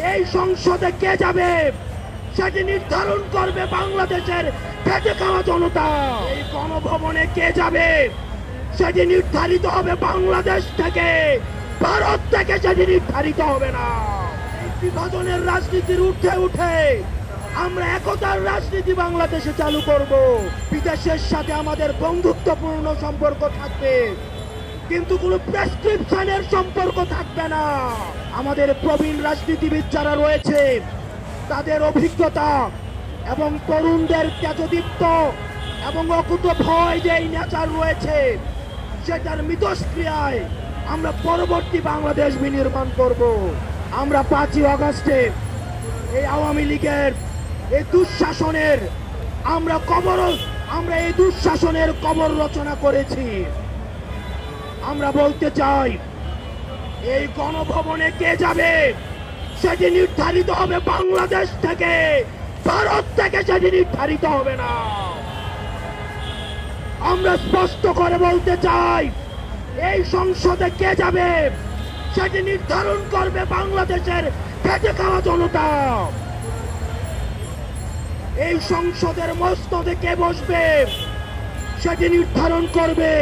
এই সংসদে কে যাবে সেটি নির্ধারণ করবে বাংলাদেশের খেটে খাওয়া জনতা। এই গণভবনে কে যাবে সেটি নির্ধারিত হবে বাংলাদেশ থেকে, ভারত থেকে সেটি নির্ধারিত হবে না। এই বিভাজনের রাজনীতির ঊর্ধ্বে উঠে আমরা একতার রাজনীতি বাংলাদেশে চালু করব। বিদেশের সাথে আমাদের বন্ধুত্বপূর্ণ সম্পর্ক থাকবে, কিন্তু কোনো প্রেসক্রিপশনের সম্পর্ক থাকবে না। আমাদের প্রবীণ রাজনীতিবিদ যারা রয়েছে তাদের অভিজ্ঞতা এবং তরুণদের তেজদীপ্ত এবং অকুত ভয় যে নেচার রয়েছে সেটার মিথস্ক্রিয়ায় আমরা পরবর্তী বাংলাদেশ বিনির্মাণ করব। আমরা 5ই আগস্টে এই আওয়ামী লীগের এই দুঃশাসনের আমরা এই দুঃশাসনের কবর রচনা করেছি। আমরা বলতে চাই এই গণভবনে কে যাবে সেটি নির্ধারিত হবে বাংলাদেশ থেকে, ভারত থেকে সেটি নির্ধারিত হবে না। আমরা স্পষ্ট করে বলতে চাই এই সংসদে কে যাবে সেটি নির্ধারণ করবে বাংলাদেশের খেটে খাওয়া জনতা। এই সংসদের মসনদে কে বসবে সেটি নির্ধারণ করবে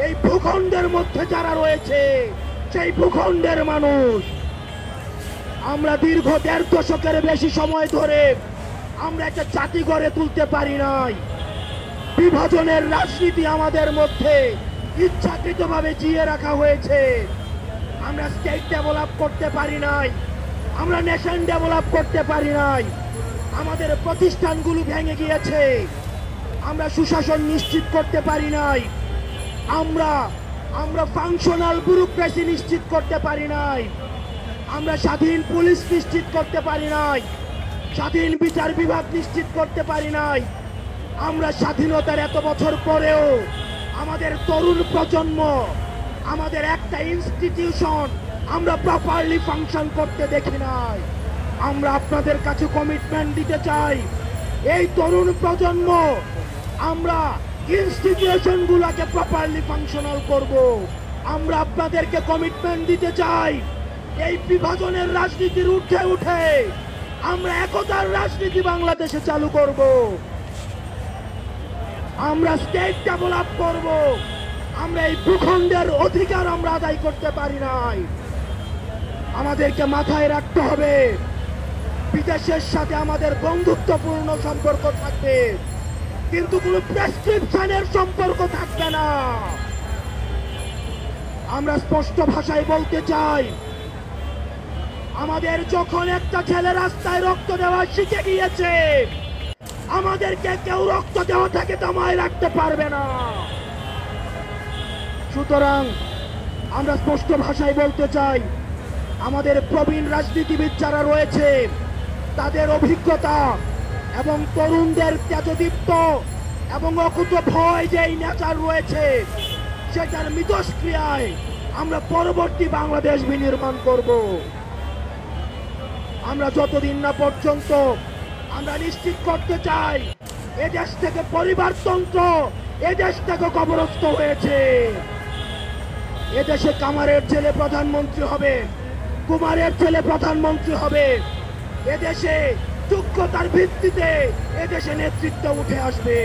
এই ভূখণ্ডের মধ্যে যারা রয়েছে সেই ভূখণ্ডের মানুষ। আমরা দীর্ঘ 1.5 দশকের বেশি সময় ধরে আমরা একটা জাতি গড়ে তুলতে পারি নাই। বিভাজনের রাজনীতি আমাদের মধ্যে ইচ্ছাকৃতভাবে জিয়ে রাখা হয়েছে। আমরা স্টেট ডেভেলপ করতে পারি নাই, আমরা নেশন ডেভেলপ করতে পারি নাই। আমাদের প্রতিষ্ঠানগুলো ভেঙে গিয়েছে, আমরা সুশাসন নিশ্চিত করতে পারি নাই। আমরা ফাংশনাল ব্যুরোক্রেসি নিশ্চিত করতে পারি নাই। আমরা স্বাধীন পুলিশ নিশ্চিত করতে পারি নাই, স্বাধীন বিচার বিভাগ নিশ্চিত করতে পারি নাই। আমরা স্বাধীনতার এত বছর পরেও আমাদের তরুণ প্রজন্ম, আমাদের একটা ইনস্টিটিউশন আমরা প্রপারলি ফাংশন করতে দেখি নাই। আমরা আপনাদের কাছে কমিটমেন্ট দিতে চাই এই তরুণ প্রজন্ম আমরা ইনস্টিটিউশনগুলোকে প্রপারলি ফাংশনাল করব। আমরা আপনাদেরকে কমিটমেন্ট দিতে চাই এই বিভাজনের রাজনীতির ঊর্ধ্বে উঠে আমরা একতার রাজনীতি বাংলাদেশে চালু করব। আমরা স্টেট ডেভেলপ করব। আমরা এই ভূখণ্ডের অধিকার আমরা আদায় করতে পারি নাই। আমাদেরকে মাথায় রাখতে হবে বিদেশের সাথে আমাদের বন্ধুত্বপূর্ণ সম্পর্ক থাকবে, কিন্তু কোনো প্রেসক্রিপশনের সম্পর্ক থাকবে না। আমরা স্পষ্ট ভাষায় বলতে চাই আমাদের যখন একটা ছেলে রাস্তায় রক্ত দেওয়া শিখে গিয়েছে, আমাদেরকে কেউ রক্ত দেওয়া থেকে দমায় রাখতে পারবে না। সুতরাং আমরা স্পষ্ট ভাষায় বলতে চাই আমাদের প্রবীণ রাজনীতিবিদ যারা রয়েছে তাদের অভিজ্ঞতা এবং তরুণদের তেজদীপ্ত এবং অকুত ভয় যে নেচার রয়েছে সেটার মিথস্ক্রিয়ায় আমরা পরবর্তী বাংলাদেশ বিনির্মাণ করব। আমরা যতদিন না পর্যন্ত আমরা নিশ্চিত করতে চাই এদেশ থেকে পরিবারতন্ত্র এদেশ থেকে কবরস্থ হয়েছে। এদেশে কামারের ছেলে প্রধানমন্ত্রী হবে, কুমারের ছেলে প্রধানমন্ত্রী হবে। এদেশে যোগ্যতার ভিত্তিতে এদেশে নেতৃত্ব উঠে আসবে।